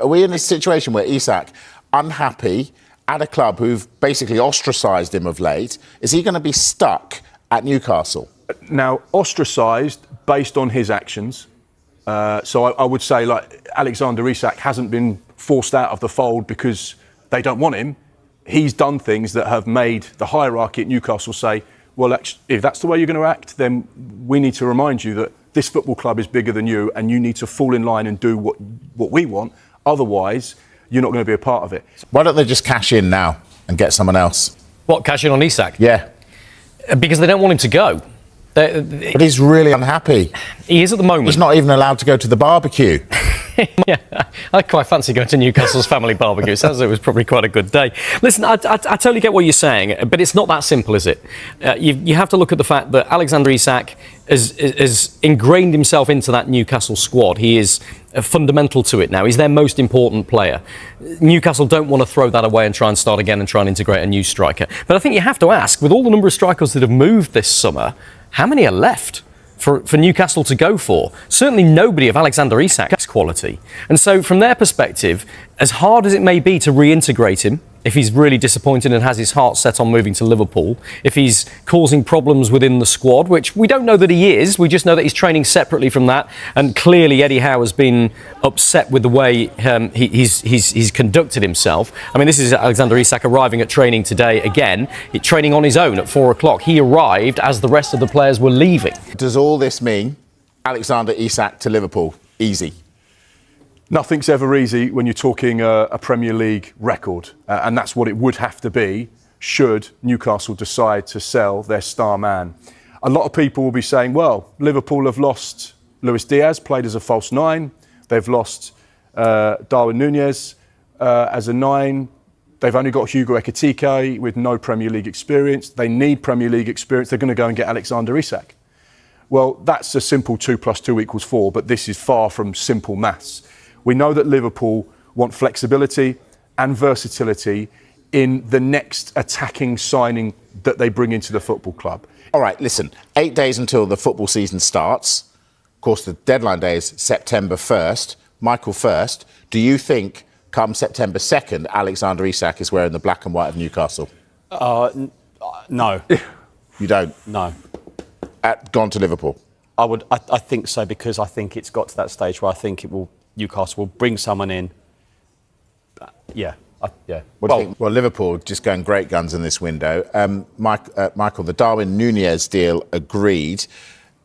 Are we in a situation where Isak, unhappy at a club who've basically ostracised him of late, is he going to be stuck at Newcastle? Now, ostracised based on his actions. So I would say, like, Alexander Isak hasn't been forced out of the fold because they don't want him. He's done things that have made the hierarchy at Newcastle say, well, actually, if that's the way you're going to act, then we need to remind you that this football club is bigger than you and you need to fall in line and do what we want. Otherwise, you're not going to be a part of it. Why don't they just cash in now and get someone else? What, cash in on Isak? Yeah. Because they don't want him to go. But he's really unhappy. He is at the moment. He's not even allowed to go to the barbecue. Yeah, I quite fancy going to Newcastle's family barbecue. It sounds like it was probably quite a good day. Listen, I totally get what you're saying, but it's not that simple, is it? You have to look at the fact that Alexander Isak has ingrained himself into that Newcastle squad. He is fundamental to it now. He's their most important player. Newcastle don't want to throw that away and try and start again and try and integrate a new striker. But I think you have to ask, with all the number of strikers that have moved this summer, how many are left for Newcastle to go for? Certainly nobody of Alexander Isak's quality. And so from their perspective, as hard as it may be to reintegrate him, if he's really disappointed and has his heart set on moving to Liverpool, if he's causing problems within the squad, which we don't know that he is, we just know that he's training separately from that, and clearly Eddie Howe has been upset with the way he's conducted himself. I mean, this is Alexander Isak arriving at training today again, training on his own at 4 o'clock. He arrived as the rest of the players were leaving. Does all this mean Alexander Isak to Liverpool? Easy. Nothing's ever easy when you're talking a Premier League record, and that's what it would have to be should Newcastle decide to sell their star man. A lot of people will be saying, well, Liverpool have lost Luis Diaz, played as a false nine. They've lost Darwin Núñez as a nine. They've only got Hugo Ekitike with no Premier League experience. They need Premier League experience. They're going to go and get Alexander Isak. Well, that's a simple 2 + 2 = 4, but this is far from simple maths. We know that Liverpool want flexibility and versatility in the next attacking signing that they bring into the football club. All right, listen, 8 days until the football season starts. Of course, the deadline day is September 1st. Michael, first, do you think come September 2nd, Alexander Isak is wearing the black and white of Newcastle? No. You don't? No. Gone to Liverpool? I think so, because I think it's got to that stage where I think Newcastle will bring someone in. Yeah. What do you think? Well, Liverpool just going great guns in this window. Michael, the Darwin Núñez deal agreed.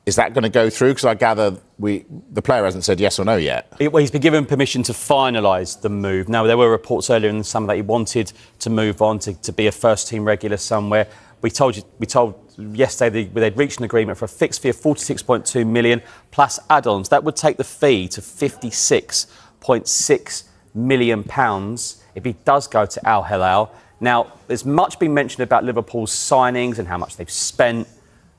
Is that going to go through? Because I gather the player hasn't said yes or no yet. He's been given permission to finalise the move. Now, there were reports earlier in the summer that he wanted to move on to be a first-team regular somewhere. We told yesterday they'd reached an agreement for a fixed fee of £46.2 million plus add-ons. That would take the fee to £56.6 million if he does go to Al Hilal. Now, there's much been mentioned about Liverpool's signings and how much they've spent,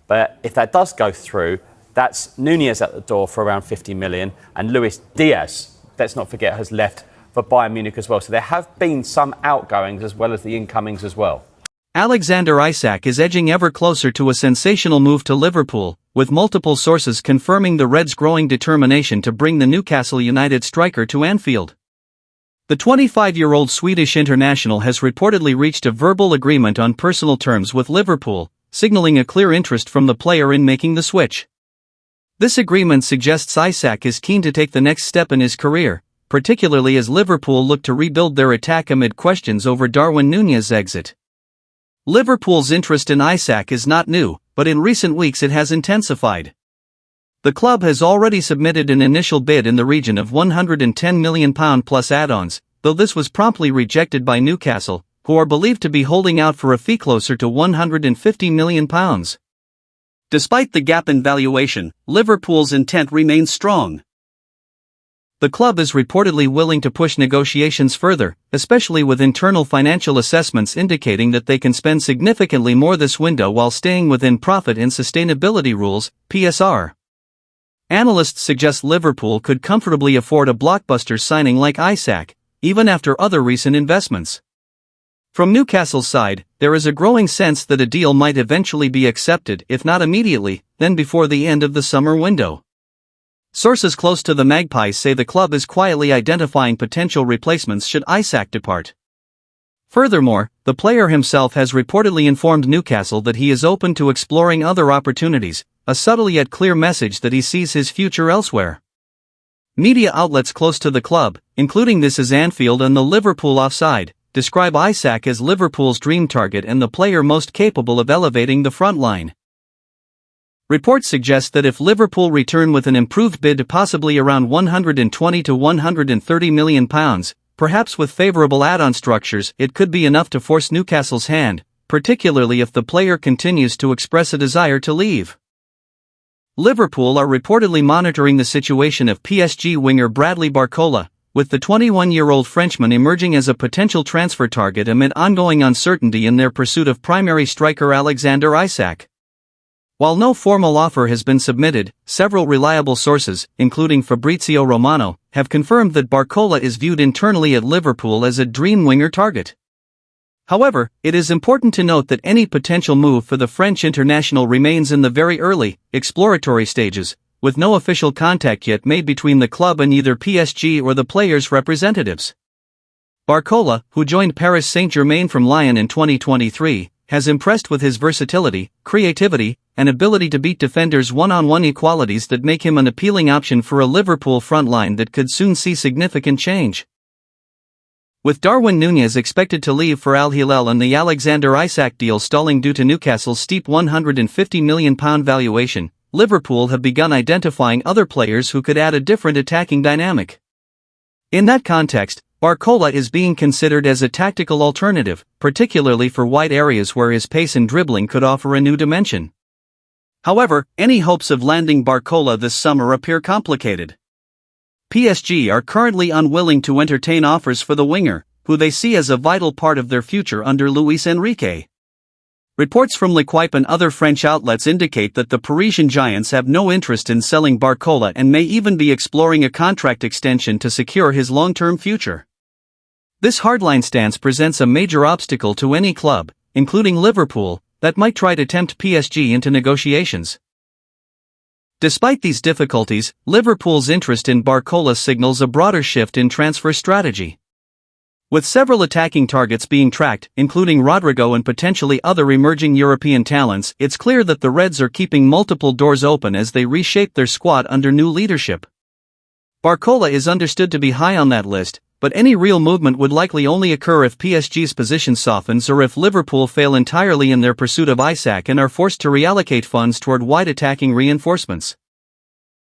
but if that does go through, that's Núñez at the door for around 50 million, and Luis Diaz, let's not forget, has left for Bayern Munich as well. So there have been some outgoings as well as the incomings as well. Alexander Isak is edging ever closer to a sensational move to Liverpool, with multiple sources confirming the Reds' growing determination to bring the Newcastle United striker to Anfield. The 25-year-old Swedish international has reportedly reached a verbal agreement on personal terms with Liverpool, signaling a clear interest from the player in making the switch. This agreement suggests Isak is keen to take the next step in his career, particularly as Liverpool look to rebuild their attack amid questions over Darwin Núñez's exit. Liverpool's interest in Isak is not new, but in recent weeks it has intensified. The club has already submitted an initial bid in the region of £110 million plus add-ons, though this was promptly rejected by Newcastle, who are believed to be holding out for a fee closer to £150 million. Despite the gap in valuation, Liverpool's intent remains strong. The club is reportedly willing to push negotiations further, especially with internal financial assessments indicating that they can spend significantly more this window while staying within profit and sustainability rules, PSR. Analysts suggest Liverpool could comfortably afford a blockbuster signing like Isak, even after other recent investments. From Newcastle's side, there is a growing sense that a deal might eventually be accepted, if not immediately, then before the end of the summer window. Sources close to the Magpies say the club is quietly identifying potential replacements should Isak depart. Furthermore, the player himself has reportedly informed Newcastle that he is open to exploring other opportunities, a subtle yet clear message that he sees his future elsewhere. Media outlets close to the club, including This Is Anfield and the Liverpool Offside, describe Isak as Liverpool's dream target and the player most capable of elevating the front line. Reports suggest that if Liverpool return with an improved bid possibly around £120 to £130 million, perhaps with favourable add-on structures, it could be enough to force Newcastle's hand, particularly if the player continues to express a desire to leave. Liverpool are reportedly monitoring the situation of PSG winger Bradley Barcola, with the 21-year-old Frenchman emerging as a potential transfer target amid ongoing uncertainty in their pursuit of primary striker Alexander Isak. While no formal offer has been submitted, several reliable sources, including Fabrizio Romano, have confirmed that Barcola is viewed internally at Liverpool as a dream winger target. However, it is important to note that any potential move for the French international remains in the very early, exploratory stages, with no official contact yet made between the club and either PSG or the players' representatives. Barcola, who joined Paris Saint-Germain from Lyon in 2023, has impressed with his versatility, creativity, and ability to beat defenders one-on-one, equalities that make him an appealing option for a Liverpool front line that could soon see significant change. With Darwin Núñez expected to leave for Al Hilal and the Alexander Isak deal stalling due to Newcastle's steep £150 million valuation, Liverpool have begun identifying other players who could add a different attacking dynamic. In that context, Barcola is being considered as a tactical alternative, particularly for wide areas where his pace and dribbling could offer a new dimension. However, any hopes of landing Barcola this summer appear complicated. PSG are currently unwilling to entertain offers for the winger, who they see as a vital part of their future under Luis Enrique. Reports from L'Equipe and other French outlets indicate that the Parisian giants have no interest in selling Barcola and may even be exploring a contract extension to secure his long-term future. This hardline stance presents a major obstacle to any club, including Liverpool, that might try to tempt PSG into negotiations. Despite these difficulties, Liverpool's interest in Barcola signals a broader shift in transfer strategy. With several attacking targets being tracked, including Rodrigo and potentially other emerging European talents, it's clear that the Reds are keeping multiple doors open as they reshape their squad under new leadership. Barcola is understood to be high on that list, but any real movement would likely only occur if PSG's position softens or if Liverpool fail entirely in their pursuit of Isak and are forced to reallocate funds toward wide attacking reinforcements.